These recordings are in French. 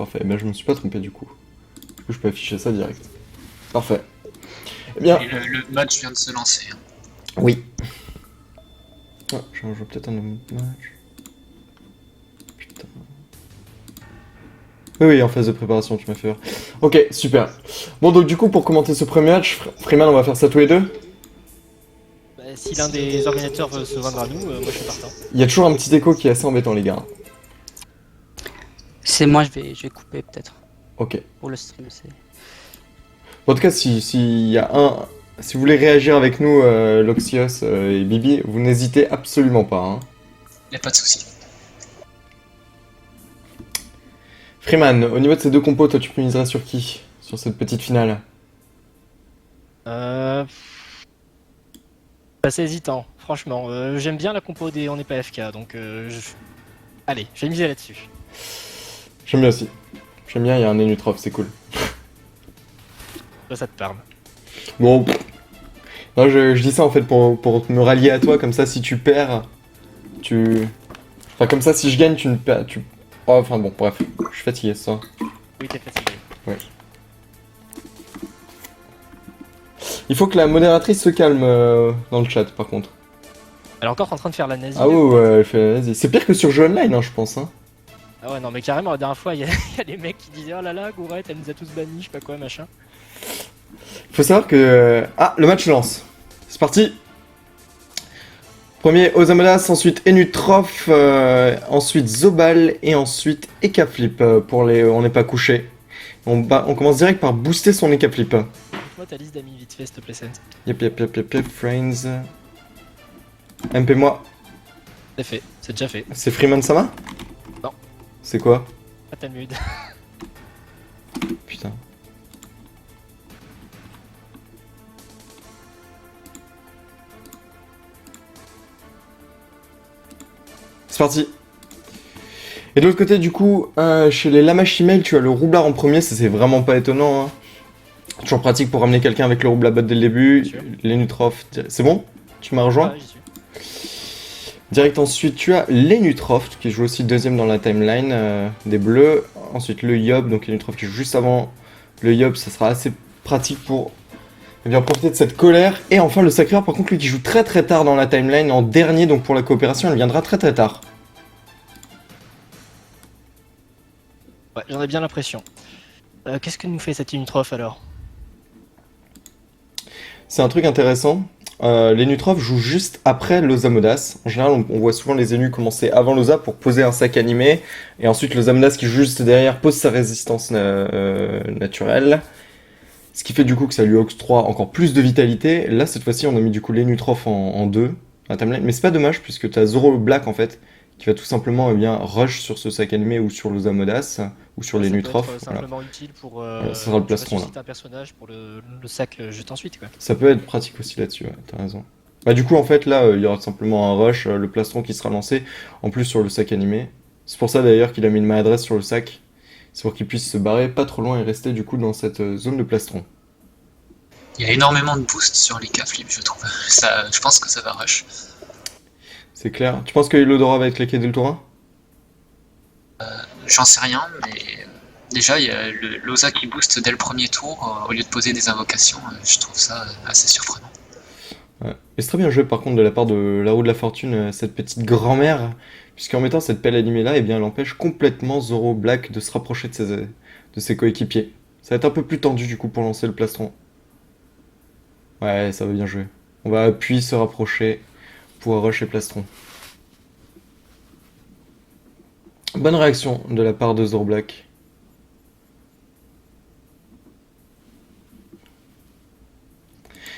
Parfait, ben je me suis pas trompé du coup. Du coup je peux afficher ça direct. Parfait. Eh bien... Et le match vient de se lancer. Hein. Oui. Ah, je rejoue peut-être un autre match. Putain. Oui, en phase de préparation, tu m'as fait peur. Ok, super. Bon, donc du coup, pour commenter ce premier match, Freeman, on va faire ça tous les deux. Bah, si l'un des organisateurs veut se joindre à nous, moi je suis partant. Il y a toujours un petit écho qui est assez embêtant, les gars. C'est moi, je vais couper peut-être. Ok. Pour le stream, c'est... En tout cas, si vous voulez réagir avec nous, Loxios et Bibi, vous n'hésitez absolument pas. Hein. Y a pas de souci. Freeman, au niveau de ces deux compos, toi, tu miserais sur qui? Sur cette petite finale? Bah, c'est hésitant, franchement. J'aime bien la compo des On n'est pas FK, donc allez, je vais miser là-dessus. J'aime bien aussi. J'aime bien, il y a un Enutrof, c'est cool. Ça te parle. Bon, non, je dis ça en fait pour me rallier à toi, comme ça si tu perds, tu... Enfin comme ça si je gagne, tu ne perds... Oh, enfin bon, bref, je suis fatigué ce soir. Oui, t'es fatigué. Ouais. Il faut que la modératrice se calme dans le chat par contre. Elle est encore en train de faire la nazie. Ah ouais, elle fait vas-y. C'est pire que sur jeu online, hein, je pense. Hein. Ah ouais, non, mais carrément, la dernière fois, il y a des mecs qui disaient oh là là, Gourette, elle nous a tous bannis, je sais pas quoi, machin. Faut savoir que... Ah, le match lance. C'est parti. Premier Ozamodas, ensuite Enutrof, ensuite Zobal et ensuite Ekaflip pour les On n'est pas couché. On commence direct par booster son Ekaflip. Montre-moi ta liste d'amis vite fait, s'il te plaît, Sens. Yep, friends. MP moi. C'est fait, c'est déjà fait. C'est Freeman Sama? Non. C'est quoi? Atamud. Putain. C'est parti. Et de l'autre côté, du coup, chez les Lamachimel, tu as le roublard en premier, ça c'est vraiment pas étonnant. Hein. Toujours pratique pour ramener quelqu'un avec le roublard bot dès le début. L'Enutrof, c'est bon? Tu m'as rejoint? Ah, j'y suis. Direct ensuite, tu as l'Enutrof qui joue aussi deuxième dans la timeline des bleus. Ensuite, le Yob, donc Enutrof qui joue juste avant le Yob, ça sera assez pratique pour bien profiter de cette colère. Et enfin, le Sacreur, par contre, lui qui joue très très tard dans la timeline, en dernier, donc pour la coopération, elle viendra très très tard. Ouais, j'en ai bien l'impression. Qu'est-ce que nous fait cette Unitrof alors? C'est un truc intéressant. L'Enutrof joue juste après l'Ozamodas. En général, on voit souvent les Enus commencer avant l'Oza pour poser un sac animé. Et ensuite, l'Ozamodas qui joue juste derrière pose sa résistance naturelle. Ce qui fait du coup que ça lui octroie encore plus de vitalité. Là, cette fois-ci, on a mis du coup l'Enutrof en 2 à timeline. Mais c'est pas dommage puisque tu as Zoro Black en fait qui va tout simplement bien rush sur ce sac animé ou sur l'Ozamodas ou sur l'Enutrof. Ça peut être simplement utile pour Voilà, ça sera le plastron là. un personnage pour le sac juste ensuite quoi. Ça peut être pratique aussi là-dessus, ouais, t'as raison. Bah du coup en fait là il y aura simplement un rush, le plastron qui sera lancé en plus sur le sac animé. C'est pour ça d'ailleurs qu'il a mis une maladresse sur le sac. C'est pour qu'il puisse se barrer pas trop loin et rester du coup dans cette zone de plastron. Il y a énormément de boost sur les K-flip, je trouve. Ça, je pense que ça va rush. C'est clair. Tu penses que Illodora va être claqué dès le tour 1? J'en sais rien, mais déjà il y a l'Oza qui booste dès le premier tour au lieu de poser des invocations. Je trouve ça assez surprenant. Ouais. Et c'est très bien joué par contre de la part de la roue de la fortune, cette petite grand-mère, puisqu'en mettant cette pelle animée là, eh bien, elle empêche complètement Zoro Black de se rapprocher de ses coéquipiers. Ça va être un peu plus tendu du coup pour lancer le plastron. Ouais, ça va bien jouer. On va puis se rapprocher pour rush et plastron. Bonne réaction de la part de Zoro Black.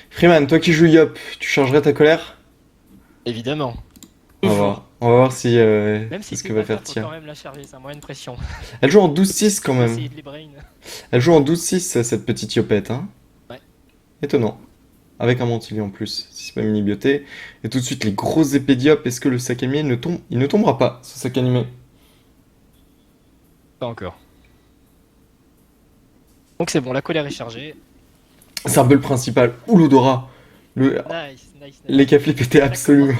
Freeman, toi qui joues Yop, tu chargerais ta colère? Évidemment. On va voir. On va voir si Même c'est si ce que va faire faut Tia. quand même la charger, c'est un moyen de pression. Elle joue en 12-6 quand même. Essayer de les brain. Elle joue en 12-6 cette petite Yopette, hein. Ouais. Étonnant. Avec un Mantili en plus, si c'est pas mini-bioté. Et tout de suite les grosses épées d'Yop, est-ce que le sac animé ne tombe? Il ne tombera pas, ce sac animé. Pas encore. Donc c'est bon, la colère est chargée. C'est un peu le principal. Ouh l'odorat. Nice. Les K-flip étaient absolument...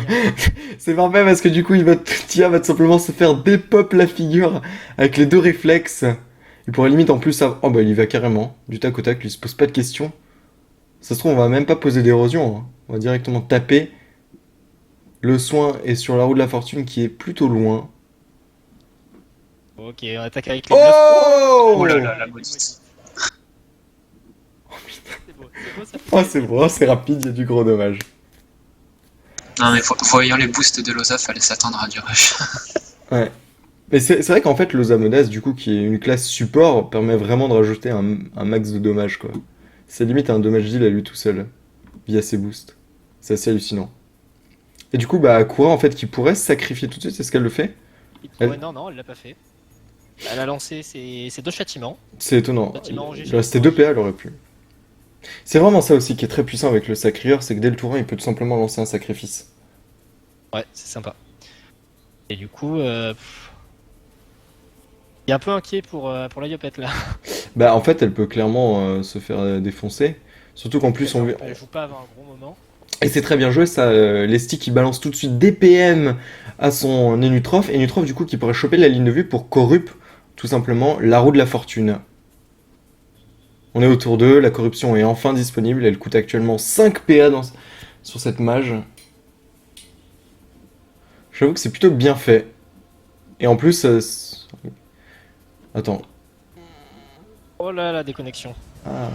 C'est parfait parce que du coup, Tia va tout simplement se faire dépop la figure avec les deux réflexes. Il pourrait limite en plus... Oh bah il y va carrément, du tac au tac, lui il se pose pas de questions. Ça se trouve, on va même pas poser d'érosion, hein. On va directement taper. Le soin est sur la roue de la fortune qui est plutôt loin. Ok, on attaque avec les bluffs. Oh Oh là là, la maudite. C'est beau, ça fait Oh, c'est bon, c'est rapide, il y a du gros dommage. Non mais voyant les boosts de Loza, fallait s'attendre à du rush. Ouais. Mais c'est vrai qu'en fait, l'Osamodas, du coup, qui est une classe support, permet vraiment de rajouter un max de dommages, quoi. C'est limite un dommage deal à lui tout seul, via ses boosts. C'est assez hallucinant. Et du coup, bah, Akura, en fait, qui pourrait se sacrifier tout de suite, c'est ce qu'elle le fait. Non, elle l'a pas fait. Elle a lancé ses 2 châtiments. C'est étonnant. Bâtiment, Il restait 2 PA, elle aurait pu. C'est vraiment ça aussi qui est très puissant avec le sacrieur, c'est que dès le tour 1, il peut tout simplement lancer un sacrifice. Ouais, c'est sympa. Et du coup, il est un peu inquiet pour la Yopette là. Bah, en fait, elle peut clairement se faire défoncer. Surtout qu'en plus, on... Elle joue pas avant un gros moment. Et c'est très bien joué ça, Lesty qui balance tout de suite des PM à son Enutrof, et Enutrof du coup qui pourrait choper la ligne de vue pour corrup tout simplement la roue de la fortune. On est autour d'eux, la corruption est enfin disponible, elle coûte actuellement 5 PA sur cette mage. J'avoue que c'est plutôt bien fait. Et en plus... Attends. Oh là là, déconnexion. Ah,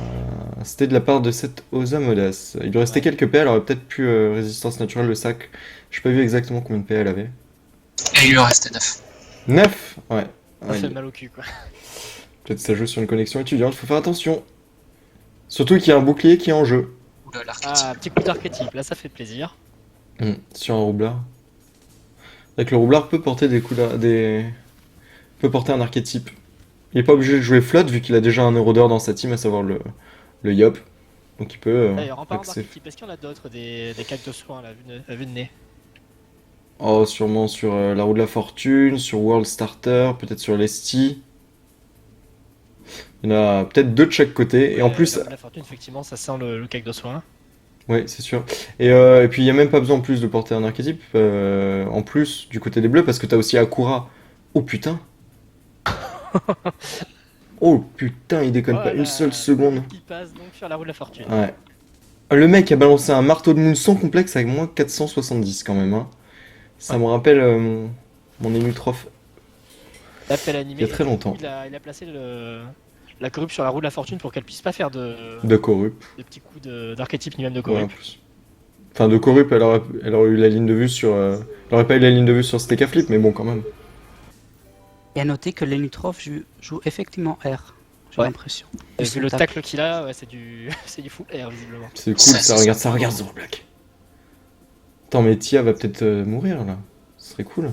c'était de la part de cette Osamodas. Il lui restait quelques PA, elle aurait peut-être pu résistance naturelle le sac. J'ai pas vu exactement combien de PA elle avait. Et il lui en restait 9. 9. Ouais. Ça Ouais, fait mal au cul quoi. peut-être ça joue sur une connexion étudiante, faut faire attention. Surtout qu'il y a un bouclier qui est en jeu. Oula, l'archétype. Ah, petit coup d'archétype, là ça fait plaisir. Sur un roublard. Avec le roublard peut porter des couleurs, peut porter un archétype. Il est pas obligé de jouer flotte vu qu'il a déjà un Eurodor dans sa team, à savoir le Yop. Donc il peut D'ailleurs, en parlant accès- d'archétype, est-ce qu'il y en a d'autres des calques de soins là, à vue de nez? Oh, sûrement sur la roue de la fortune, sur World Starter, peut-être sur Lesty. Il y en a peut-être 2 de chaque côté. Et en plus, La fortune, effectivement, ça sent le calque de soin. ouais, c'est sûr. Et puis il y a même pas besoin en plus de porter un archétype. En plus, du côté des bleus, parce que t'as aussi Akura. Oh putain! Oh putain, il déconne pas une seule seconde. Qui passe donc sur la roue de la fortune. Ouais. Le mec a balancé un marteau de moon sans complexe avec moins 470 quand même, hein. Ça me rappelle mon Enutrof L'appel animé. il y a très longtemps. Il a placé la corruption sur la roue de la fortune pour qu'elle puisse pas faire de Corrup. petits coups d'archétype ni même de Ouais, en corrup. plus. Enfin, de Corrup, elle aurait eu la ligne de vue sur. Elle aurait pas eu la ligne de vue sur Steka Flip, mais bon, quand même. Et à noter que l'Enutrof joue effectivement R, j'ai Ouais. l'impression. Et Son vu le tacle. tacle qu'il a, ouais, c'est du full air visiblement. C'est cool, Ça, ça c'est regarde, ça. ça regarde Zoro Black. Attends, mais Tia va peut-être mourir là. Ce serait cool.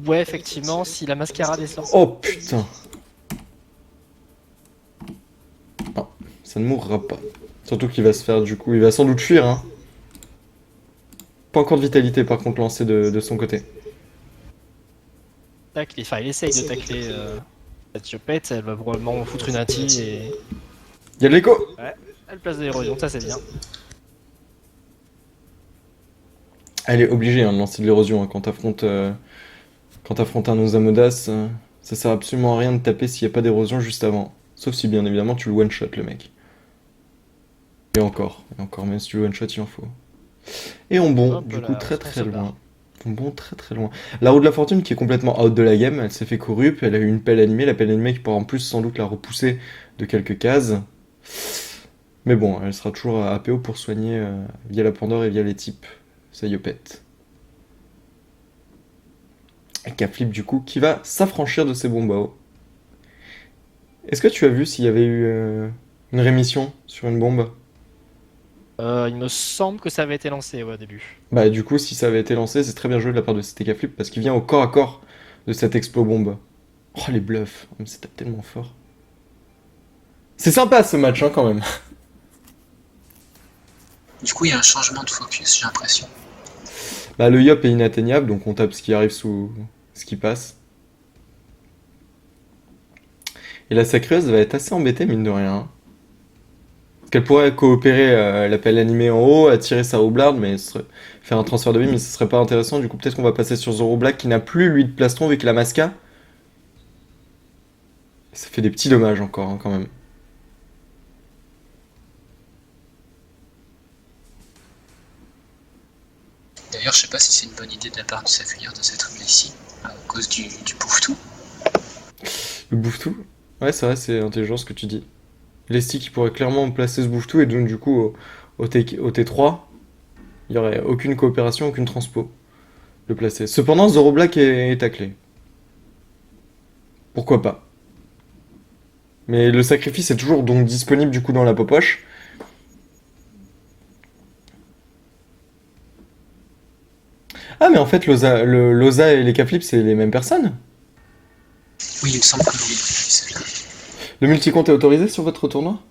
Ouais, effectivement, si la mascarade est sortie. Oh putain! Non, ça ne mourra pas. Surtout qu'il va se faire du coup, il va sans doute fuir, hein. Pas encore de vitalité par contre lancé de son côté. Enfin, il essaye de tacler la Tiopette, elle va probablement foutre une anti et Il y a de l'écho! elle place de l'érosion, ça c'est bien. Elle est obligée hein, de lancer de l'érosion hein, quand t'affrontes un Osamodas. Ça sert absolument à rien de taper s'il n'y a pas d'érosion juste avant. Sauf si bien évidemment tu le one-shot le mec. Et encore, même si tu le one-shot il en faut. Et on bon, Hop du là, coup très on très se loin. barre. On bon très très loin. La roue de la fortune qui est complètement out de la game, elle s'est fait corrup, elle a eu une pelle animée, la pelle animée qui pourra en plus sans doute la repousser de quelques cases. Mais bon, elle sera toujours à APO pour soigner via la Pandore et via les types. Ça Yopette. Et K-Flip du coup qui va s'affranchir de ses bombos. Est-ce que tu as vu s'il y avait eu une rémission sur une bombe? Il me semble que ça avait été lancé ouais, au début. Bah du coup si ça avait été lancé c'est très bien joué de la part de cet K-Flip parce qu'il vient au corps à corps de cette explo bombe. Oh les bluffs, mais c'est tellement fort. C'est sympa ce match hein quand même. Du coup, il y a un changement de focus, j'ai l'impression. Bah le Yop est inatteignable donc on tape ce qui arrive sous ce qui passe. Et la sacreuse va être assez embêtée mine de rien. Hein. Parce qu'elle pourrait coopérer l'appel animé en haut, attirer sa roublarde, mais faire un transfert de vie, mais ce serait pas intéressant. Du coup peut-être qu'on va passer sur Zoro Black qui n'a plus lui de plastron vu qu'il a Masca. Ça fait des petits dommages encore, hein, quand même. D'ailleurs, je sais pas si c'est une bonne idée de la part de s'accueillir de cette règle ici, à cause du pauvre-tout. Le bouffe-tout? Ouais, c'est vrai, c'est intelligent ce que tu dis. Lesty qui pourrait clairement placer ce bouffe-tout et donc du coup au T3, il n'y aurait aucune coopération, aucune transpo le placer. Cependant, Zoro Black est taclé. Pourquoi pas? Mais le sacrifice est toujours donc disponible du coup dans la popoche. Ah mais en fait Loza et les Capflips c'est les mêmes personnes. Oui, il me semble que oui, c'est le cas. Le multicompte est autorisé sur votre tournoi?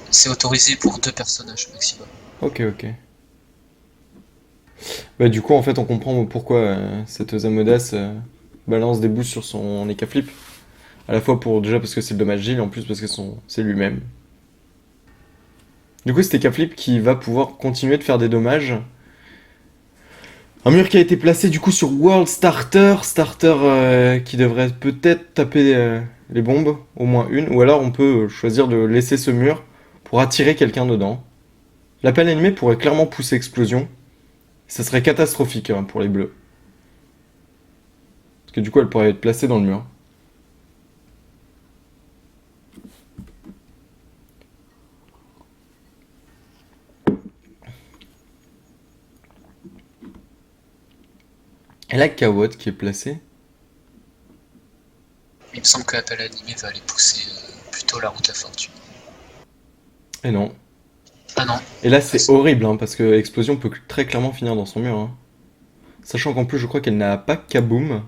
C'est autorisé pour 2 personnages maximum. Ok, ok. Bah du coup en fait on comprend pourquoi cette Zamodas balance des boosts sur son Eka Flip. À la fois pour déjà parce que c'est le dommage Gilles, en plus parce que c'est lui-même. Du coup c'est Eka Flip qui va pouvoir continuer de faire des dommages. Un mur qui a été placé du coup sur World Starter, qui devrait peut-être taper les bombes, au moins une, ou alors on peut choisir de laisser ce mur pour attirer quelqu'un dedans. L'appel animé pourrait clairement pousser explosion. Ça serait catastrophique hein, pour les bleus. Parce que du coup elle pourrait être placée dans le mur. Et la Kawot qui est placée. Il me semble que l'appel animé va aller pousser plutôt la route à fortune. Et non. Ah non. Et là c'est horrible hein, parce que Explosion peut très clairement finir dans son mur. Hein. Sachant qu'en plus je crois qu'elle n'a pas Kaboom.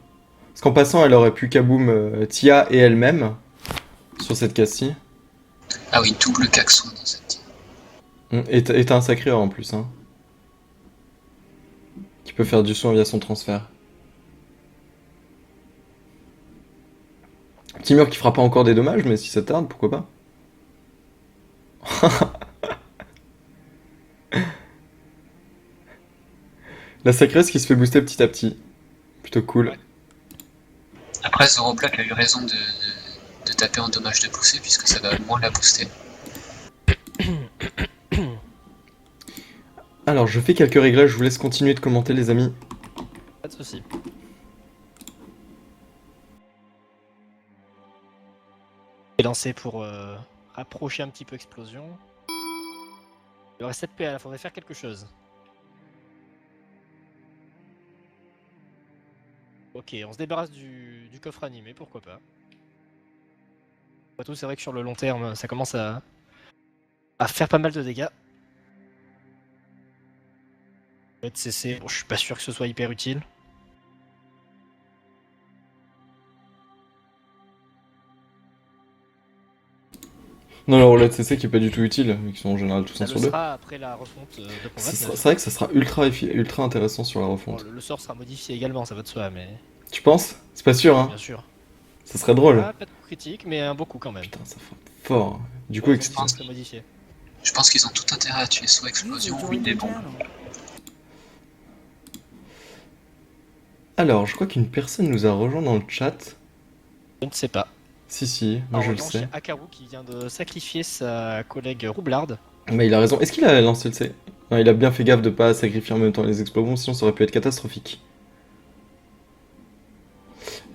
Parce qu'en passant elle aurait pu Kaboom Tia et elle-même sur cette case-ci. Ah oui, double Kaxo dans cette team. Et t'as un sacré en plus hein. Qui peut faire du soin via son transfert. Petit mur qui fera pas encore des dommages, mais si ça tarde, pourquoi pas. La sacresse qui se fait booster petit à petit. Plutôt cool. Ouais. Après, Zoro Black a eu raison de taper en dommage de pousser, puisque ça va moins la booster. Alors, je fais quelques réglages, je vous laisse continuer de commenter, les amis. Pas de soucis. Et lancé pour rapprocher un petit peu Explosion. Il aurait 7 PA, il faudrait faire quelque chose. Ok, on se débarrasse du coffre animé, pourquoi pas. Après tout, c'est vrai que sur le long terme, ça commence à faire pas mal de dégâts. Le CC, bon, je suis pas sûr que ce soit hyper utile. Non, le roulette CC qui est pas du tout utile, vu qu'ils sont en général tous Ça 1 le sur 2. sera après la refonte de C'est 2.29. vrai que ça sera ultra intéressant sur la Bon, refonte. le sort sera modifié également, ça va de soi, mais Tu penses? C'est pas sûr, hein. bien sûr. Ça serait drôle. Ah, pas de coup critique, mais un beau coup quand même. Putain, ça fait fort. Du coup, Ça serait modifié. Je pense qu'ils ont tout intérêt à tuer soit Explosion ou une des bombes. alors, je crois qu'une personne nous a rejoint dans le chat. Je ne sais pas. Si, moi En je le revanche, sais. il y a Akaru qui vient de sacrifier sa collègue Roublard. Mais il a raison. Est-ce qu'il a lancé le C? Non, il a bien fait gaffe de pas sacrifier en même temps les explosions, sinon ça aurait pu être catastrophique.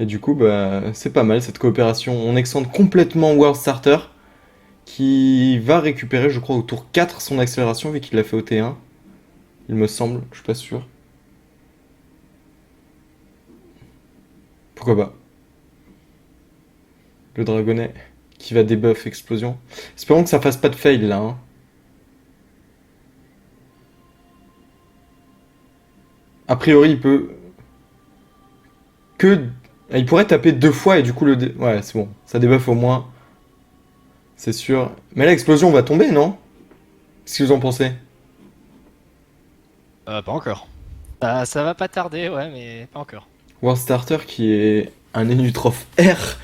Et du coup, bah, c'est pas mal cette coopération. On extende complètement World Starter, qui va récupérer, je crois, au tour 4 son accélération, vu qu'il l'a fait au T1. Il me semble, je suis pas sûr. Pourquoi pas? Le dragonnet qui va debuff explosion. Espérons que ça fasse pas de fail là. Hein. A priori, il peut que il pourrait taper 2 fois et du coup ouais, c'est bon, ça debuff au moins. C'est sûr. Mais là, l'explosion va tomber, non? Qu'est-ce que vous en pensez? Pas encore. Ça va pas tarder, ouais, mais pas encore. World Starter qui est un Enutroph R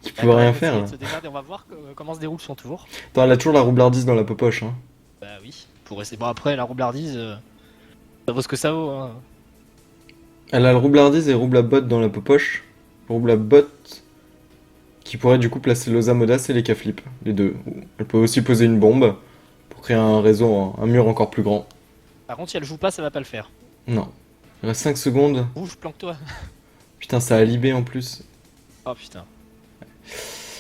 qui peut rien faire. Là. Se démerder, on va voir comment se déroule son tour. Attends, elle a toujours la roublardise dans la popoche. Hein. Bah oui, pour essayer. Bon après la roublardise, ça vaut ce que ça vaut. Hein. Elle a le roublardise et roublabot dans la popoche. Roublabot qui pourrait du coup placer l'Osa Modas et les K-Flip, les deux. Elle peut aussi poser une bombe pour créer un réseau, un mur encore plus grand. Par contre, si elle joue pas, ça va pas le faire. Non. Il reste 5 secondes. Bouge, planque-toi. Putain, ça a libé en plus. Oh putain.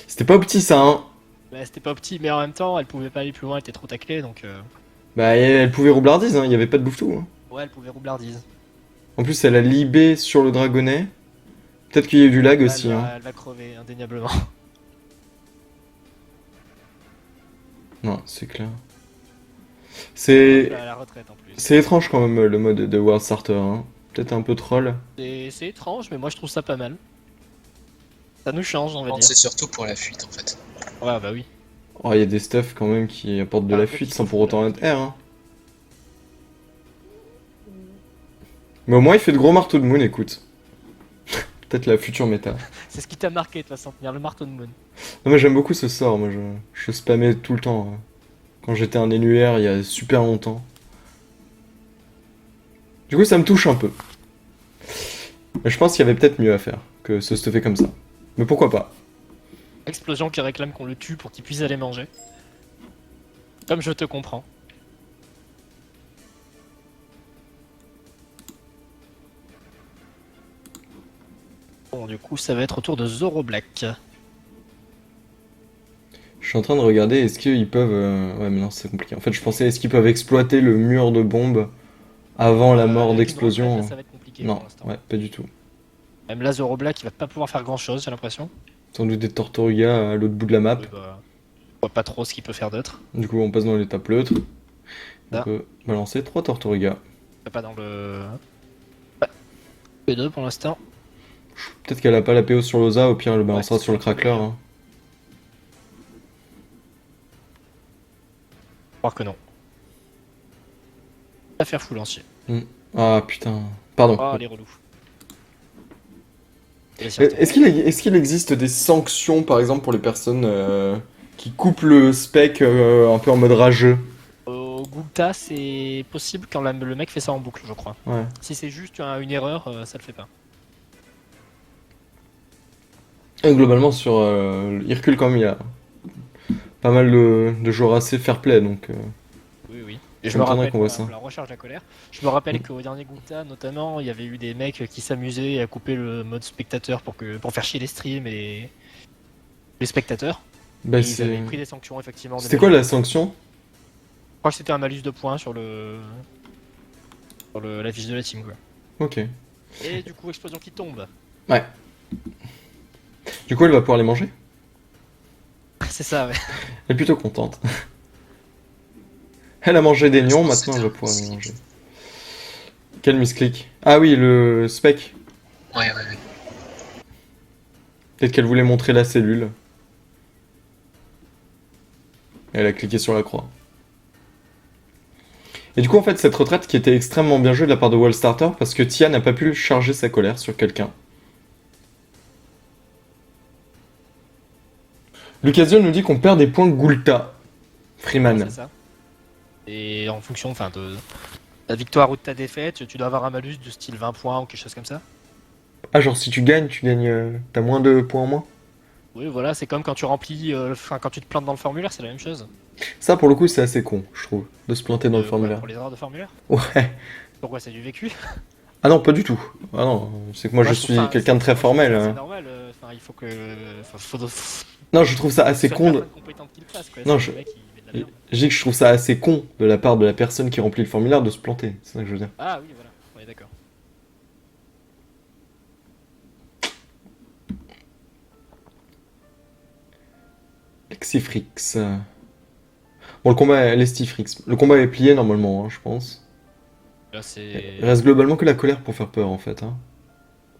C'était pas petit ça, hein. Bah, c'était pas petit, mais en même temps, elle pouvait pas aller plus loin, elle était trop taclée, donc... Bah, elle pouvait roublardise, hein. Il y avait pas de bouffe-tout. Hein. Ouais, elle pouvait roublardise. En plus, elle a libé sur le dragonnet. Peut-être qu'il y a eu du lag aussi, elle, hein. elle va crever, indéniablement. Non, c'est clair. C'est... À la retraite en plus. C'est étrange quand même le mode de World Starter, hein. Peut-être un peu troll. C'est étrange, mais moi je trouve ça pas mal. Ça nous change, on va dire. C'est surtout pour la fuite en fait. Ouais, bah oui. Oh, il y a des stuffs quand même qui apportent de Ah, la en fait, fuite il sans faut pour foutre autant la être R, hein. Mais au moins il fait de gros marteaux de moon, écoute. Peut-être la future méta. C'est ce qui t'a marqué de toute façon, tenir le marteau de Moon. Non mais j'aime beaucoup ce sort, moi je spammais tout le temps. Hein. Quand j'étais un NUR il y a super longtemps. Du coup ça me touche un peu. Mais je pense qu'il y avait peut-être mieux à faire que se stuffer comme ça. Mais pourquoi pas. Explosion qui réclame qu'on le tue pour qu'il puisse aller manger. Comme je te comprends. Bon, du coup, ça va être au tour de Zoro Black. Je suis en train de regarder, est-ce qu'ils peuvent... Ouais mais non c'est compliqué. En fait je pensais, est-ce qu'ils peuvent exploiter le mur de bombe avant la mort Avec une d'explosion? retraite, là, ça va être compliqué Non, pour l'instant. ouais, pas du tout. Même là, Zoro Black, il va pas pouvoir faire grand chose, j'ai l'impression. Sans doute des Tortorigas à l'autre bout de la map. Oui, bah, je vois pas trop ce qu'il peut faire d'autre. Du coup on passe dans l'étape neutre. On Ah. peut balancer 3 Tortorigas. Pas dans le... Ouais. P2 pour l'instant. Peut-être qu'elle a pas la PO sur l'Osa, au pire elle le balancera c'est sur le sûr. crackler. Hein. Je crois que non. Va faire fou lancier. Ah putain. Pardon. Oh, les relous. Est-ce qu'il existe des sanctions, par exemple, pour les personnes qui coupent le spec un peu en mode rageux? Au Gulta, c'est possible quand le mec fait ça en boucle, je crois. Ouais. Si c'est juste une erreur, ça le fait pas. Et globalement, sur Hercule, quand même, il y a pas mal de joueurs assez fair play, donc... Oui, oui. Et Ça je me m'étonnerait rappelle, qu'on voit pour ça. la recharge de la colère, je me rappelle qu'au dernier Gulta, notamment, il y avait eu des mecs qui s'amusaient à couper le mode spectateur pour faire chier les streams et les spectateurs. Bah, Et ils avaient pris des sanctions, effectivement. C'était quoi la sanction? Je crois que c'était un malus de points sur la fiche de la team, quoi. Ok. Et du coup, explosion qui tombe. Ouais. Du coup, elle va pouvoir les manger? C'est ça, ouais. Elle est plutôt contente. Elle a mangé des Je nions, pense que maintenant elle va c'était un pouvoir les misclick. manger. Quel misclick? Ah oui, le spec. Ouais, ouais, ouais. Peut-être qu'elle voulait montrer la cellule. Elle a cliqué sur la croix. Et du coup, en fait, cette retraite qui était extrêmement bien jouée de la part de Wallstarter, parce que Tia n'a pas pu charger sa colère sur quelqu'un. Lucasio nous dit qu'on perd des points Gulta. Freeman. C'est ça. Et en fonction de ta victoire ou de ta défaite, tu dois avoir un malus de style 20 points ou quelque chose comme ça. Ah, genre si tu gagnes, t'as moins de points en moins? Oui, voilà, c'est comme quand tu remplis, quand tu te plantes dans le formulaire, c'est la même chose. Ça, pour le coup, c'est assez con, je trouve, de se planter dans le Ouais, formulaire. pour les erreurs de formulaire. Ouais. Pourquoi c'est du vécu? Ah non, pas du tout. Ah non, c'est que moi je suis quelqu'un de très formel. C'est Hein. normal, il faut que. Non, je trouve ça assez con. Non, je... Je dis que je trouve ça assez con de la part de la personne qui remplit le formulaire de se planter. C'est ça que je veux dire. Ah oui, voilà, on est d'accord. Lexifrix. Bon, le combat est Lestifrix. Le combat est plié normalement, hein, je pense. Là, c'est. Il reste globalement que la colère pour faire peur en fait. Hein.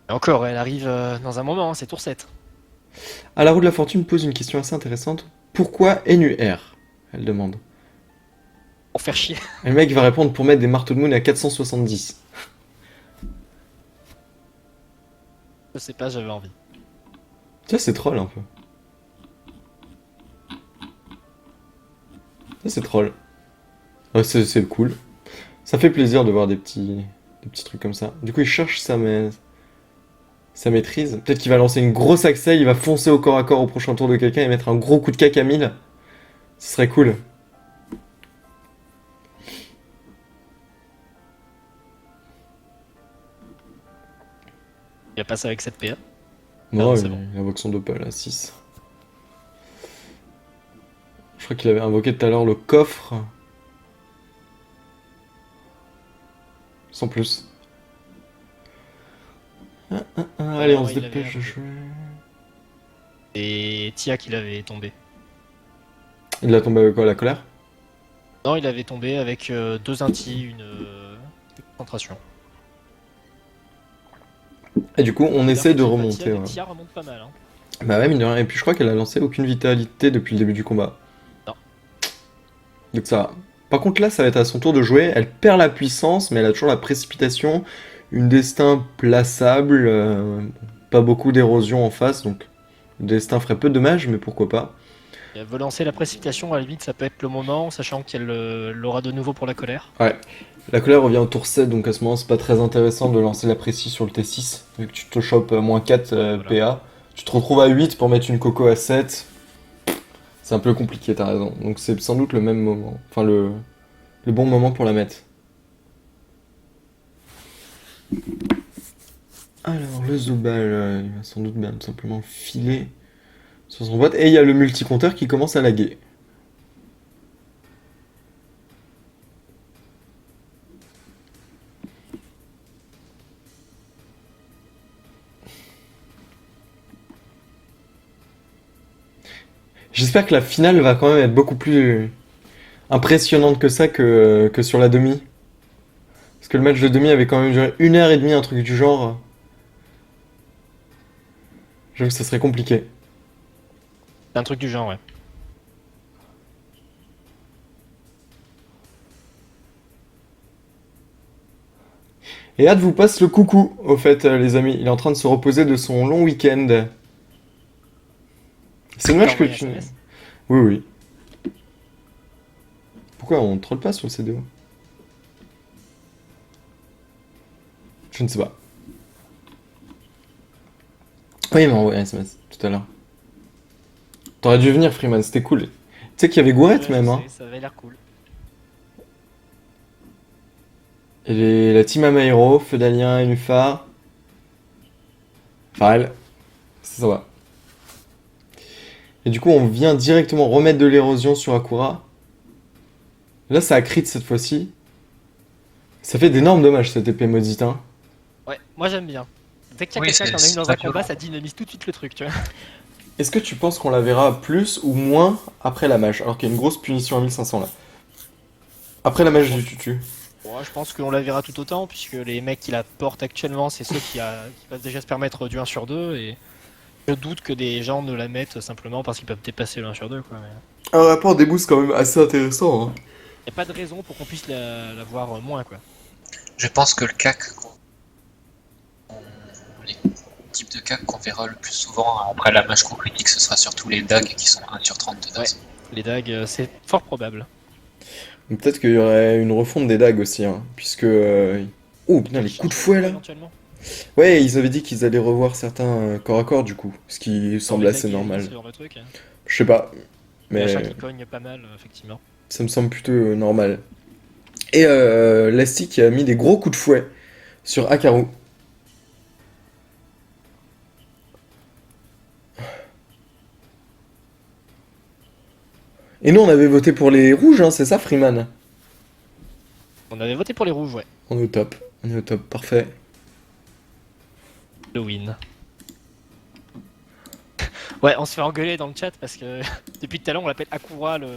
Et encore, elle arrive dans un moment, hein, c'est tour 7. Ah, la roue de la fortune pose une question assez intéressante. Pourquoi NUR? Elle demande. Pour faire chier. Et le mec va répondre pour mettre des marteaux de moon à 470. Je sais pas, j'avais envie. Ça, c'est troll un peu. Ça, c'est troll. Ouais, c'est cool. Ça fait plaisir de voir des petits trucs comme ça. Du coup, il cherche sa sa maîtrise. Peut-être qu'il va lancer une grosse Axel, il va foncer au corps à corps au prochain tour de quelqu'un et mettre un gros coup de cac à 1000. Ce serait cool. Il va passer avec cette PA. Non, c'est il bon. invoque son Doppel à 6. Je crois qu'il avait invoqué tout à l'heure le coffre. Sans plus. Allez, on se il avait dépêche de invoqué. jouer. Et Tia qui l'avait tombé. Il a tombé avec quoi, la colère? Non, il avait tombé avec 2 intis, une concentration. Et du coup, on essaie de remonter. Tia, Ouais. Tia remonte pas mal. Hein. Bah ouais, mine de rien. Et puis je crois qu'elle a lancé aucune vitalité depuis le début du combat. Non. Donc ça va. Par contre là, ça va être à son tour de jouer. Elle perd la puissance, mais elle a toujours la précipitation. Une destin plaçable. Pas beaucoup d'érosion en face, donc le destin ferait peu de dommages, mais pourquoi pas. Et elle veut lancer la précipitation, à la limite ça peut être le moment, sachant qu'elle l'aura de nouveau pour la colère. Ouais. La colère revient au tour 7, donc à ce moment c'est pas très intéressant de lancer la précis sur le T6, vu que tu te chopes moins 4 Voilà. PA. Tu te retrouves à 8 pour mettre une coco à 7. C'est un peu compliqué, t'as raison. Donc c'est sans doute le même moment. Enfin le bon moment pour la mettre. Alors le Zobal, il va sans doute bien simplement filer sur son boîte. Et il y a le multi-compteur qui commence à laguer. J'espère que la finale va quand même être beaucoup plus impressionnante que ça que sur la demi. Parce que le match de demi avait quand même duré 1h30, un truc du genre. J'avoue que ça serait compliqué. C'est un truc du genre, ouais. Et Ad vous passe le coucou, au fait, les amis. Il est en train de se reposer de son long week-end. C'est dommage que envoyé un tu... SMS? Oui, oui. Pourquoi on troll pas sur le CDO? Je ne sais pas. Oui, il m'a envoyé un SMS tout à l'heure. T'aurais dû venir, Freeman, c'était cool. Tu sais qu'il y avait Gourette Ouais, même, je hein. sais, ça avait l'air cool. Et la team Amaero, Feudalien, Nufa. Farel. C'est sympa. Et du coup, on vient directement remettre de l'érosion sur Akura. Là, ça a crit cette fois-ci. Ça fait d'énormes dommages cette épée maudite, hein. Ouais, moi j'aime bien. Dès qu'il y a Oui, quelqu'un qui en a c'est une dans un très combat, violent. ça dynamise tout de suite le truc, tu vois. Est-ce que tu penses qu'on la verra plus ou moins après la mage? Alors qu'il y a une grosse punition à 1500 là. Après la mage du tutu. Ouais, je pense qu'on la verra tout autant, puisque les mecs qui la portent actuellement, c'est ceux qui peuvent déjà se permettre du 1 sur 2, et je doute que des gens ne la mettent simplement parce qu'ils peuvent dépasser le 1 sur 2, quoi. Mais... Un rapport des boosts quand même assez intéressant, hein. y a pas de raison pour qu'on puisse la voir moins, quoi. Je pense que le CAC, les types de CAC qu'on verra le plus souvent après la mage critique, ce sera surtout les dagues qui sont 1 sur 30 de toute Ouais. façon. Les dagues, c'est fort probable. Donc peut-être qu'il y aurait une refonte des dagues aussi, hein. Puisque. Oh putain, les coups de fouet là! Éventuellement. Ouais, ils avaient dit qu'ils allaient revoir certains corps à corps du coup. Ce qui semble Les assez dagues, normal. ce genre de truc, hein. Je sais pas. Mais... Mais Machin qui cogne pas mal, effectivement. ça me semble plutôt normal. Et Lasty qui a mis des gros coups de fouet sur Akaru. Et nous, on avait voté pour les rouges, hein, c'est ça, Freeman? On avait voté pour les rouges, ouais. On est au top. On est au top, parfait. Le win. Ouais, on se fait engueuler dans le chat parce que depuis tout à l'heure on l'appelle Akura le.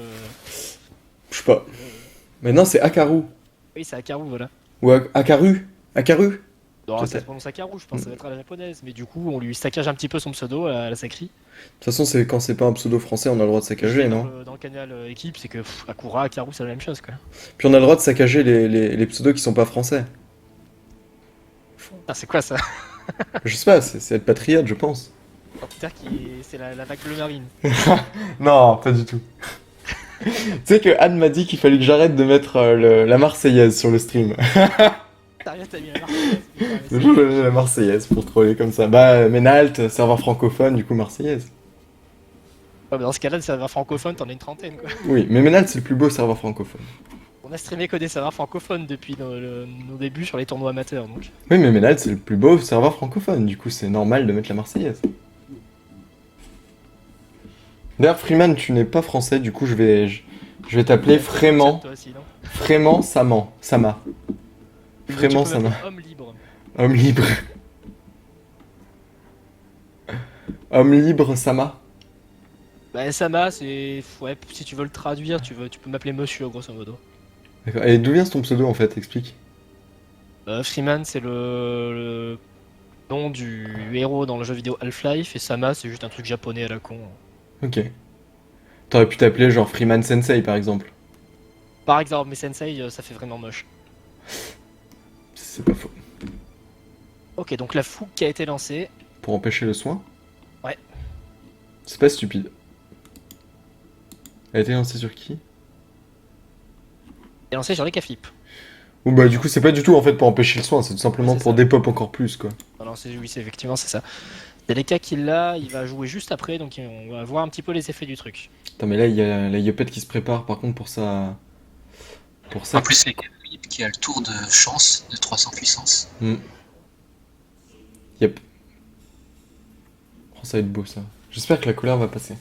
Je sais pas. Mais non, c'est Akaru. Oui, c'est Akaru, voilà. Ou Akaru? Akaru? Non, ça Peut-être. se prononce Akaru, je pense que ça va être à la japonaise. Mais du coup, on lui saccage un petit peu son pseudo à la Sakri. De toute façon, c'est quand c'est pas un pseudo français, on a le droit de saccager, non? Dans le canal équipe, c'est que Akura, Akaru, c'est la même chose, quoi. Puis on a le droit de saccager les pseudos qui sont pas français. Ah, c'est quoi ça? Je sais pas, c'est être patriote, je pense. C'est-à-dire que c'est la vague bleu marine. Non, pas du tout. Tu sais que Anne m'a dit qu'il fallait que j'arrête de mettre la Marseillaise sur le stream. Sérieux, t'as mis la Marseillaise? Le jour de la Marseillaise pour troller comme ça. Bah, Ménalt, serveur francophone, du coup Marseillaise. Dans ce cas-là, le serveur francophone, t'en as une trentaine quoi. Oui, mais Ménalt, c'est le plus beau serveur francophone. On a streamé que des serveurs francophones depuis nos débuts sur les tournois amateurs donc. Oui, mais Ménalt, c'est le plus beau serveur francophone, du coup c'est normal de mettre la Marseillaise. D'ailleurs, Freeman, tu n'es pas français, du coup je vais t'appeler Frément. Toi aussi, non Frément Sama. Frément Tu peux Sama. m'appeler Homme libre. Homme libre. Homme libre Sama. Bah Sama, c'est... Ouais, si tu veux le traduire, tu peux m'appeler Monsieur, grosso modo. D'accord. Et d'où vient ton pseudo en fait? Explique. Freeman, c'est le nom du héros dans le jeu vidéo Half-Life, et Sama, c'est juste un truc japonais à la con. Ok. T'aurais pu t'appeler genre Freeman Sensei par exemple. Par exemple, mais Sensei, ça fait vraiment moche. C'est pas faux. Ok, donc la fougue qui a été lancée. Pour empêcher le soin? Ouais. C'est pas stupide. Elle a été lancée sur qui? Est lancée sur les K-Flip. Ou bah du coup c'est pas du tout en fait pour empêcher le soin, c'est tout simplement Ouais, c'est pour ça. dépop encore plus quoi. Alors oui, c'est effectivement c'est ça. C'est les cas qu'il a, il va jouer juste après, donc on va voir un petit peu les effets du truc. Attends mais là il y a la Yopette qui se prépare par contre pour ça. Pour ça. En plus, c'est Philippe qui a le tour de chance de 300 puissance. Yep. Oh ça va être beau ça. J'espère que la colère va passer.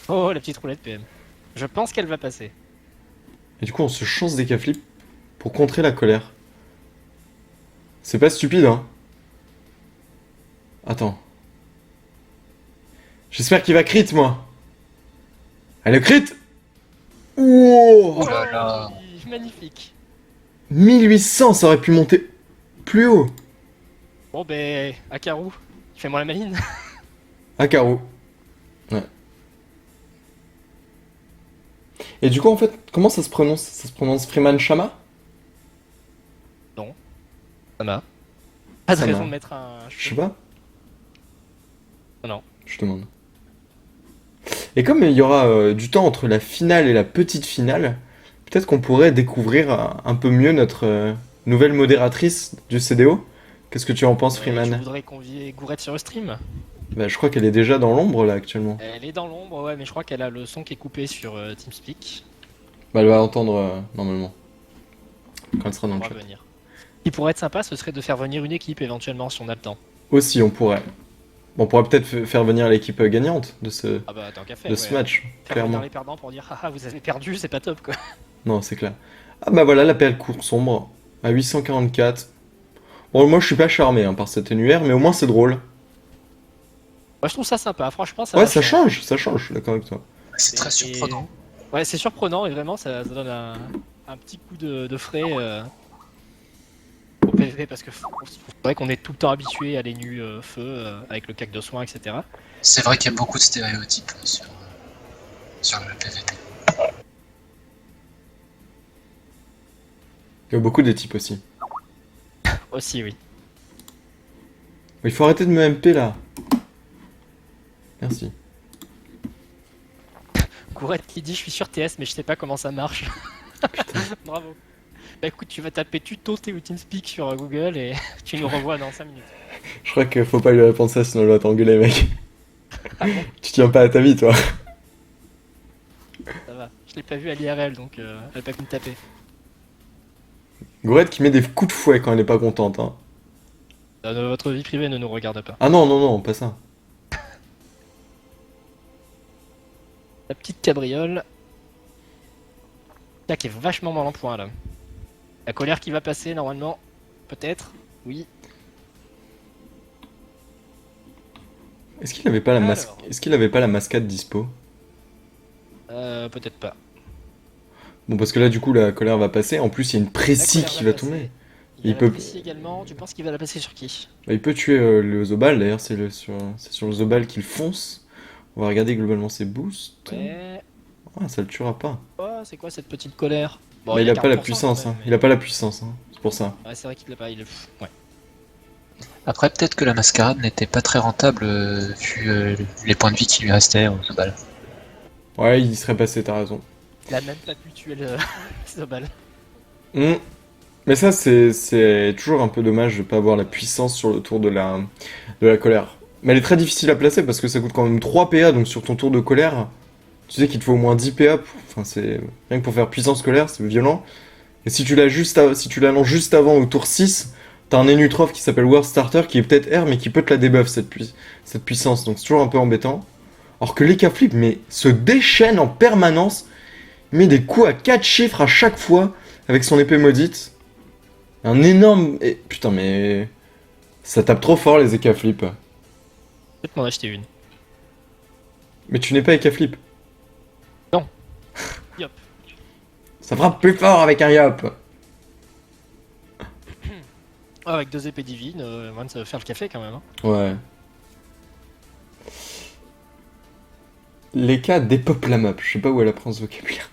Oh, la petite roulette PM. Je pense qu'elle va passer. Et du coup on se chance des K-flips pour contrer la colère. C'est pas stupide hein. Attends. J'espère qu'il va crit moi. Allez crit. Ouh. Oh là là. Oui, magnifique. 1800 ça aurait pu monter plus haut. Bon ben, Akaru, fais-moi la maline. Ah carreau. Ouais. Et du coup en fait, comment ça se prononce? Ça se prononce Freeman Shama? Sama. Pas de Sama. raison de mettre un... Je sais pas. Non. Je demande. Et comme il y aura du temps entre la finale et la petite finale, peut-être qu'on pourrait découvrir un peu mieux notre nouvelle modératrice du CDO. Qu'est-ce que tu en penses, Tu Freeman? voudrais convier Gourette sur le stream? Bah, je crois qu'elle est déjà dans l'ombre là actuellement. Elle est dans l'ombre, ouais, mais je crois qu'elle a le son qui est coupé sur TeamSpeak. Bah, elle va entendre normalement. Quand elle sera dans On le va chat. venir. Ce qui pourrait être sympa, ce serait de faire venir une équipe éventuellement si on a le temps. Aussi, on pourrait. Bon, on pourrait peut-être faire venir l'équipe gagnante de ce, Ah bah tant qu'à faire. de ce match, Faire clairement. venir les perdants pour dire haha vous avez perdu, c'est pas top quoi. Non, c'est clair. Ah bah voilà, la PL court sombre à 844. Bon, moi je suis pas charmé hein, par cet annuaire, mais au moins c'est drôle. Moi je trouve ça sympa, franchement ça Ouais, va ça changer. change, ça change, je suis d'accord avec toi. C'est très surprenant. Ouais, c'est surprenant et vraiment ça donne un petit coup de frais au PvP parce que c'est vrai qu'on est tout le temps habitué à les nus feu avec le cac de soin, etc. C'est vrai qu'il y a beaucoup de stéréotypes sur le PVP. Il y a beaucoup des types aussi. Aussi, oui. Il faut arrêter de me MP là. Merci. Courette qui dit je suis sur TS mais je sais pas comment ça marche. Bravo. Bah écoute, tu vas taper tuto ou TeamSpeak sur Google et tu nous revois dans 5 minutes. Je crois qu'il faut pas lui répondre ça sinon elle va t'engueuler mec. Tu tiens pas à ta vie toi. Ça va. Je l'ai pas vu à l'IRL donc elle a pas pu me taper. Gourette qui met des coups de fouet quand elle est pas contente hein. Votre vie privée ne nous regarde pas. Ah non, non, non, pas ça. La petite cabriole. Là qui est vachement mal en point là. La colère qui va passer normalement. Peut-être. Oui. Est-ce qu'il avait pas la masque? Alors. Est-ce qu'il avait pas la mascade dispo? Peut-être pas. Bon parce que là du coup la colère va passer, en plus il y a une précie La colère qui va passer. tomber. Il y a Il peut- la Précie également. Tu penses qu'il va la passer sur qui? Bah, il peut tuer le Zobal d'ailleurs, c'est sur le Zobal qu'il fonce. On va regarder globalement ses boosts. Ouais. Ah ça le tuera pas. Oh, c'est quoi cette petite colère? Bon, Bah, il a pas la 40% puissance, quand hein. même, Il a pas la puissance, hein. C'est pour ça. Ouais, c'est vrai qu'il l'a pas. Ouais. Après, peut-être que la mascarade n'était pas très rentable vu les points de vie qui lui restaient au bal. Ouais, il y serait passé, t'as raison. Il a même pas pu tuer le Zobal. Hum. Mais ça, c'est toujours un peu dommage de pas avoir la puissance sur le tour de la colère. Mais elle est très difficile à placer parce que ça coûte quand même 3 PA, donc sur ton tour de colère, tu sais qu'il te faut au moins 10 PA. Enfin, c'est... Rien que pour faire puissance colère, c'est violent. Et si tu l'as si tu la lances juste avant au tour 6, t'as un Enutrof qui s'appelle War Starter qui est peut-être R mais qui peut te la debuff cette puissance, donc c'est toujours un peu embêtant. Alors que l'Eka Flip mais se déchaîne en permanence, il met des coups à 4 chiffres à chaque fois avec son épée maudite. Un énorme... Putain mais... Ça tape trop fort les Eka Flip. Peut-être m'en acheter une. Mais tu n'es pas Eka Flip. Non. Yop. Ça frappe plus fort avec un Yop. Ah, avec 2 épées divines, man, ça va faire le café quand même. Hein. Ouais. L'Eka dépeuple la map, je sais pas où elle apprend ce vocabulaire.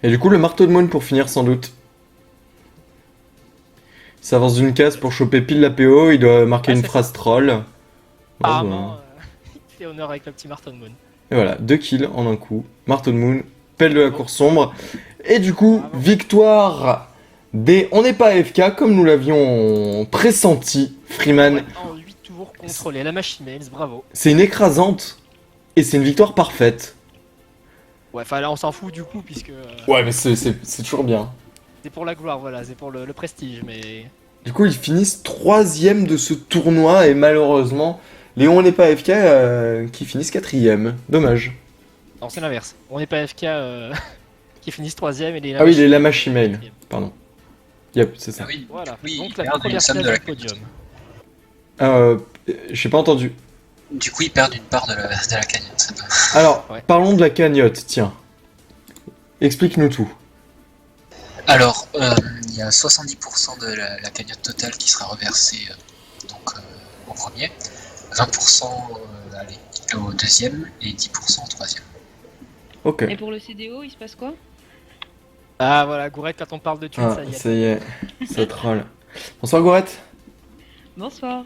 Et du coup, le marteau de Moon pour finir sans doute. Il s'avance d'une case pour choper pile la PO, il doit marquer Ah, une c'est phrase troll. Apparemment, il fait honneur avec le petit Martin Moon. Et voilà, 2 kills en un coup. Marteau de Moon, pelle de la cour sombre. Et du coup, Bravo. victoire des... On n'est pas AFK comme nous l'avions pressenti, Freeman. Ouais, en 8 tours contre les Lama Shimels, bravo. C'est une écrasante et c'est une victoire parfaite. Ouais, enfin là on s'en fout du coup, puisque Ouais, mais c'est toujours bien. c'est pour la gloire, voilà, c'est pour le prestige, mais... Du coup, ils finissent 3ème de ce tournoi et malheureusement, les On n'est pas AFK qui finissent 4ème. Dommage. Non, c'est l'inverse. On n'est pas FK qui finissent 3ème et les Ah oui, les Lama Shimels, Shimel. Pardon. Yep, c'est ça. Ah oui, Voilà, oui, donc ils la perdent une première somme place de la du podium. J'ai pas entendu. Du coup, ils perdent une part de la cagnotte. Alors, Ouais. parlons de la cagnotte, tiens. Explique-nous tout. Alors, il y a 70% de la cagnotte totale qui sera reversée au premier, 20% allez, au deuxième et 10% au troisième. Ok. Et pour le CDO, il se passe quoi? Ah voilà, Gourette, quand on parle de thunes, Ah, ça y est. ça y est, ça troll. Bonsoir Gourette. Bonsoir.